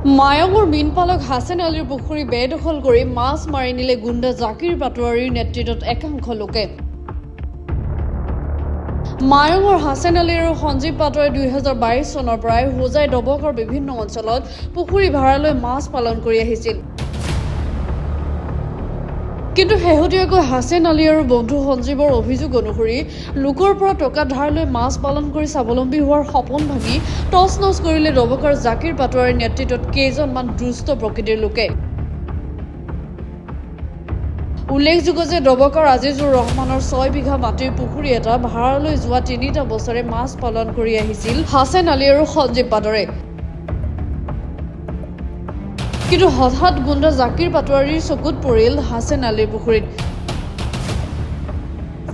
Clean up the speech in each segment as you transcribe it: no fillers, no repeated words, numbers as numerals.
মায়ঙৰ মীনপালক হাছেন আলীৰ পুখুৰী বেদখল কৰি মাছ মাৰি নিলে গুণ্ডা জাকিৰ পাটোৱাৰীৰ নেতৃত্বত একাংশ লোকে। মায়ঙৰ হাছেন আলী আৰু সঞ্জীৱ পাটোৱাৰী 2022 চনৰ পৰাই হোজাই ডবকৰ বিভিন্ন অঞ্চলত পুখুৰী ভাড়ালৈ মাছ পালন কৰি আহিছিল। কিন্তু শেহতীয়াকৈ হাছেন আলী আৰু বন্ধু সঞ্জীৱৰ অভিযোগ অনুসৰি লোকৰ পৰা টকা ধাৰ লৈ মাছ পালন কৰি স্বাৱলম্বী হোৱাৰ সপোন ভাঙি টচ নচ কৰিলে ডবকাৰ জাকিৰ পাটোৱাৰীৰ নেতৃত্বত কেইজনমান দুষ্ট প্ৰকৃতিৰ লোকে। উল্লেখযোগ্য যে ডবকাৰ আজিজুৰ ৰহমানৰ 6 বিঘা মাটিৰ পুখুৰী এটা ভাড়ালৈ যোৱা 3টা বছৰে মাছ পালন কৰি আহিছিল হাছেন আলী আৰু সঞ্জীৱ পাটোৱাৰী। কিন্তু হঠাৎ গুণ্ডা জাকিৰ পাটোৱাৰীৰ চকুত পৰিল হাছেন আলীৰ পুখুৰীত।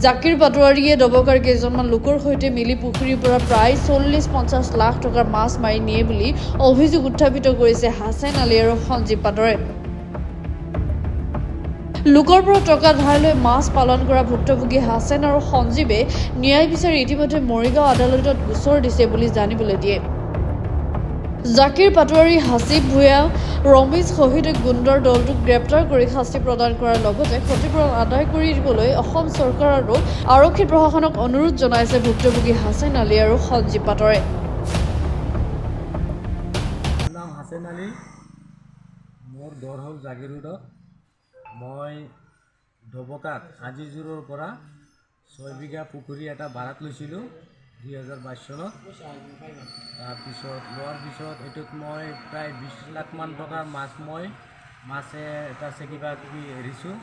জাকিৰ পাটোৱাৰীয়ে ডবকাৰ কেইজনমান লোকৰ সৈতে মিলি পুখুৰীৰ পৰা প্ৰায় 40-50 লাখ টকাৰ মাছ মাৰি নিয়ে বুলি অভিযোগ উত্থাপিত কৰিছে হাছেন আলী আৰু সঞ্জীৱ পাটোৱাৰীয়ে। লোকৰ পৰা টকা ধাৰ লৈ মাছ পালন কৰা ভুক্তভোগী হাছেন আৰু সঞ্জীৱে ন্যায় বিচাৰি ইতিমধ্যে মৰিগাঁও আদালতত গোচৰ দিছে বুলি জানিবলৈ দিয়ে। জাকিৰ পাটোৱাৰী, হাছিব ভূঞা, ৰমেশ শহীদে গুণ্ডৰ দলটোক গ্ৰেপ্তাৰ কৰি শাস্তি প্ৰদান কৰাৰ লগতে ক্ষতিপূৰণ আদায় কৰি দিবলৈ অসম চৰকাৰ আৰু আৰক্ষী প্ৰশাসনক অনুৰোধ জনাইছে ভুক্তভোগী হাছেন আলী আৰু সঞ্জীৱ পাটোৱাৰীয়ে। নাম হাছেন আলী, মোৰ ঘৰ হ'ল জাগিৰোডত। মই ডবকাত আজিজোৰৰ পৰা 6 বিঘা পুখুৰী এটা ভাড়াত লৈছিলোঁ 2022 চনত। তাৰপিছত লোৱাৰ পিছত এইটোত মই প্ৰায় 20 লাখমান টকাৰ মাছে এটা কিবা কিবি এৰিছোঁ।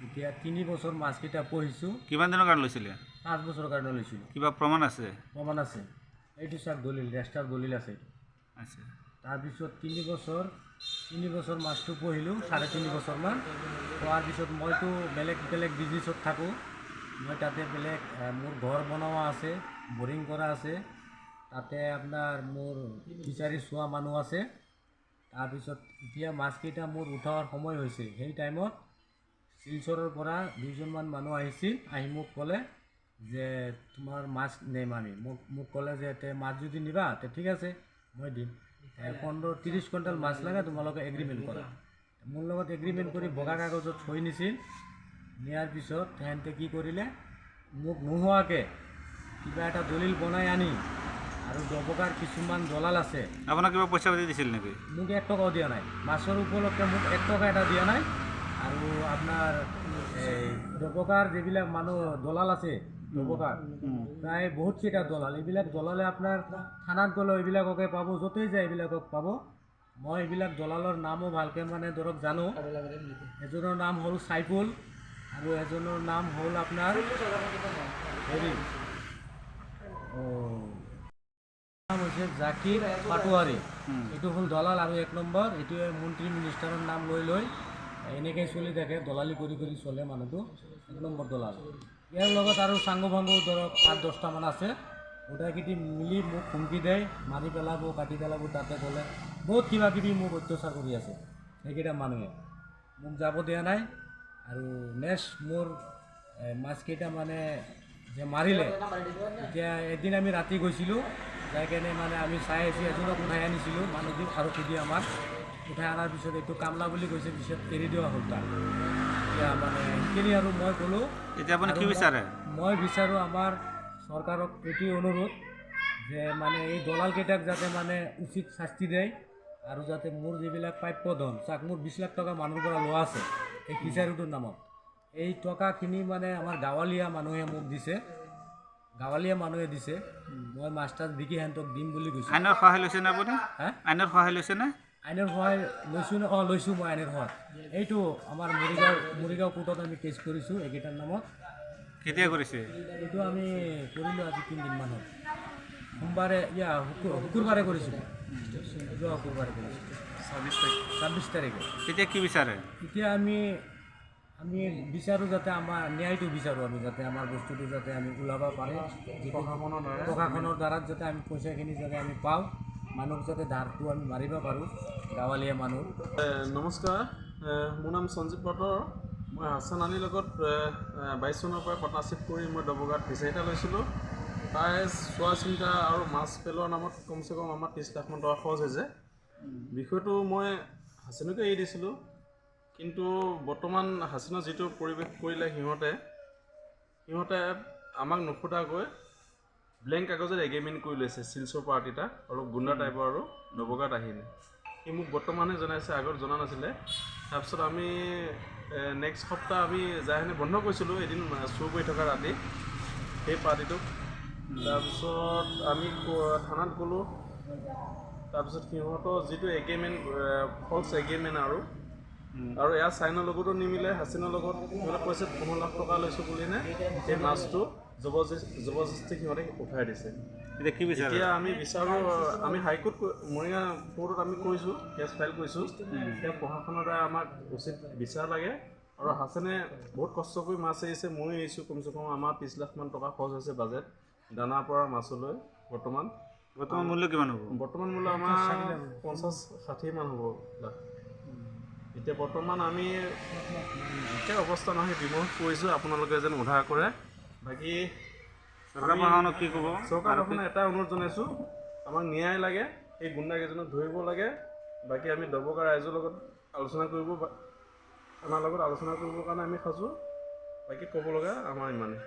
এতিয়া 3 বছৰ মাছকেইটা পুহিছোঁ। কিমান দিনৰ কাৰণে লৈছিলে? 5 বছৰৰ কাৰণে লৈছিলোঁ। কিবা প্ৰমাণ আছে? প্ৰমাণ আছে, এইটো চাৰ দলিল, ৰেষ্টাৰ দলিল আছে। আচ্ছা। তাৰপিছত 3 বছৰ মাছটো পুহিলোঁ, 3.5 বছৰমান পোৱাৰ পিছত মইতো বেলেগ বিজনেছত থাকোঁ। মই তাতে বেলেগ মোৰ ঘৰ বনোৱা আছে, বৰিং কৰা আছে, তাতে আপোনাৰ মোৰ ফিচাৰী চোৱা মানুহ আছে। তাৰপিছত এতিয়া মাছকেইটা মোৰ উঠাৰ সময় হৈছে। সেই টাইমত শিলচৰৰ পৰা 2জনমান মানুহ আহিছিল, আহি মোক ক'লে যে তোমাৰ মাছ নিম আমি। মোক ক'লে যে তে মাছ যদি নিবা তে ঠিক আছে মই দিম। 15-30 কুইণ্টেল মাছ লাগে, তোমালোকে এগ্ৰিমেণ্ট কৰা। মোৰ লগত এগ্ৰিমেণ্ট কৰি বগা কাগজত সই নিছিল। নিয়াৰ পিছত সিহঁতে কি কৰিলে, মোক নোহোৱাকৈ কিবা এটা দলিল বনাই আনি আৰু ডবকাৰ কিছুমান দলাল আছে। আপোনাক কিবা পইচা পাতি দিছিল নেকি? মোক 1 টকাও দিয়া নাই। মাছৰ উপলক্ষে মোক 1 টকা এটা দিয়া নাই। আৰু আপোনাৰ এই ডবকাৰ যিবিলাক মানুহ দলাল আছে, ডবকাৰ প্ৰায় বহুতকেইটা দলাল, এইবিলাক দলালে আপোনাৰ থানাত গ'লেও এইবিলাককে পাব, য'তেই যায় এইবিলাকক পাব। মই এইবিলাক দলালৰ নামো ভালকৈ মানে ধৰক জানো। এজনৰ নাম হ'ল চাইফুল আৰু এজনৰ নাম হ'ল আপোনাৰ নাম হৈছে জাকিৰ পাটোৱাৰী। এইটো হ'ল দলাল। আৰু 1 নম্বৰ এইটোৱে মন্ত্ৰী মিনিষ্টাৰৰ নাম লৈ এনেকৈ চলি থাকে, দলালি কৰি চলে মানুহটো। 1 নম্বৰ দলাল। ইয়াৰ লগত আৰু চাংগু ভাংগু ধৰক 8-10টামান আছে। গোটেইকেইটি মিলি মোক হুমকি দেয়, মাৰি পেলাব, কাটি পেলাব। তাতে গ'লে বহুত কিবা কিবি মোক অত্যাচাৰ কৰি আছে। সেইকেইটা মানুহে মোক যাব দিয়া নাই। আৰু নেক্সট মোৰ মাছকেইটা মানে যে মাৰিলে, এতিয়া এদিন আমি ৰাতি গৈছিলোঁ, যাই কেনে মানে আমি চাই আছি, এজনক উঠাই আনিছিলোঁ মানুহটোক আৰক্ষী দি আমাক উঠাই অনাৰ পিছত এইটো কামলা বুলি কৈছে, পিছত এৰি দিয়া হ'ল তাক। এতিয়া মানে সেইখিনি আৰু মই ক'লোঁ। এতিয়া আপুনি কি বিচাৰে? মই বিচাৰোঁ আমাৰ চৰকাৰক এইটোৱে অনুৰোধ যে মানে এই দলালকেইটাক যাতে মানে উচিত শাস্তি দিয়ে, আৰু যাতে মোৰ যিবিলাক প্ৰাপ্য ধন, চাওক মোৰ 20 লাখ টকা মানুহৰ পৰা লোৱা আছে এই ফিচাৰীটোৰ নামত। এই টকাখিনি মানে আমাৰ গাঁৱলীয়া মানুহে মোক দিছে, মই মাছ বিকি সিহঁতক দিম বুলি কৈছোঁ। আইনৰ সহায় লৈছেনে আপুনি? আইনৰ সহায় লৈছেনে? আইনৰ সহায় লৈছোঁ নে? লৈছোঁ মই আইনৰ সহায়। এইটো আমাৰ মৰিগাঁও কোৰ্টত আমি কেছ কৰিছোঁ এইকেইটাৰ নামত। কেতিয়া কৰিছে? এইটো আমি কৰিলোঁ আজি 3 দিনমান হ'ল। সোমবাৰে শুকুৰবাৰে কৰিছিলোঁ, যোৱা শুকুৰবাৰে কৰিছিলোঁ 26 তাৰিখে। তেতিয়া কি বিচাৰে? এতিয়া আমি বিচাৰোঁ যাতে আমাৰ ন্যায়টো বিচাৰোঁ, আমি যাতে আমাৰ বস্তুটো যাতে আমি ওলাব পাৰে, প্ৰশাসনৰ দ্বাৰা যাতে আমি পইচাখিনি যাতে আমি পাওঁ, মানুহক যাতে ধাৰটো আমি মাৰিব পাৰোঁ, গাঁৱলীয়া মানুহ। নমস্কাৰ, মোৰ নাম সঞ্জীৱ পাটোৱাৰ। মই হাছেন আলীৰ লগত 22 চনৰ পৰা পাৰ্টনাৰশ্বিপ কৰি মই ডবকাত ফিচাৰী এটা লৈছিলোঁ। প্ৰায় চোৱা চিন্তা আৰু মাছ পেলোৱাৰ নামত কমচে কম আমাৰ 30 লাখমান টকা খৰচ হৈছে। বিষয়টো মই হাচিনকে এৰি দিছিলোঁ, কিন্তু বৰ্তমান হাচিনৰ যিটো পৰিৱেশ কৰিলে সিহঁতে আমাক নুসুধাকৈ ব্লেংক কাগজত এগ্ৰিমেণ্ট কৰি লৈছে শিলচৰ পাৰ্টিটা অলপ গুণ্ডা টাইপৰ আৰু নৱগাঁৱত আহিলে। সি মোক বৰ্তমানে জনাইছে, আগত জনা নাছিলে। তাৰপিছত আমি নেক্সট সপ্তাহ আমি যাইখিনি বন্ধ কৰিছিলোঁ, এদিন চুৰ কৰি থকা ৰাতি সেই পাৰ্টিটোক। তাৰপিছত আমি থানাত গ'লোঁ। তাৰপিছত সিহঁতৰ যিটো এগ্ৰিমেণ্ট ফল্ছ এগ্ৰিমেণ্ট আৰু ইয়াৰ চাইনৰ লগতো নিমিলে, হাচিনৰ লগত সিহঁতে কৈছে 15 লাখ টকা লৈছোঁ বুলি নে সেই মাছটো জবৰদস্তি সিহঁতে উঠাই দিছে। এতিয়া কি বিচাৰে? এতিয়া আমি বিচাৰোঁ, আমি হাইকোৰ্ট মৰিগাঁও কোৰ্টত আমি কৰিছোঁ, কেছ ফাইল কৰিছোঁ। এতিয়া প্ৰশাসনৰ দ্বাৰা আমাক উচিত বিচাৰ লাগে। আৰু হাচেনে বহুত কষ্ট কৰি মাছ এৰিছে, ময়ো এৰিছোঁ। কমচে কম আমাৰ 30 লাখমান টকা খৰচ হৈছে বাজেট দানাৰ পৰা মাছলৈ। বৰ্তমান মূল্য কিমান হ'ব? বৰ্তমান মূল্য আমাৰ 50-60 মান হ'ব লাখ। এতিয়া বৰ্তমান আমি একে অৱস্থা নহয়, বিমোহ কৰিছোঁ, আপোনালোকে যেন উদ্ধাৰ কৰে। বাকী চৰকাৰ প্ৰশাসনক কি ক'ব? চৰকাৰ প্ৰশাসনক এটা অনুৰোধ জনাইছোঁ, আমাক ন্যায় লাগে, সেই গুণ্ডাকেইজনক ধৰিব লাগে। বাকী আমি দবকা ৰাইজৰ লগত আলোচনা কৰিবৰ কাৰণে আমি সাজু। বাকী ক'ব লগা আমাৰ ইমানেই।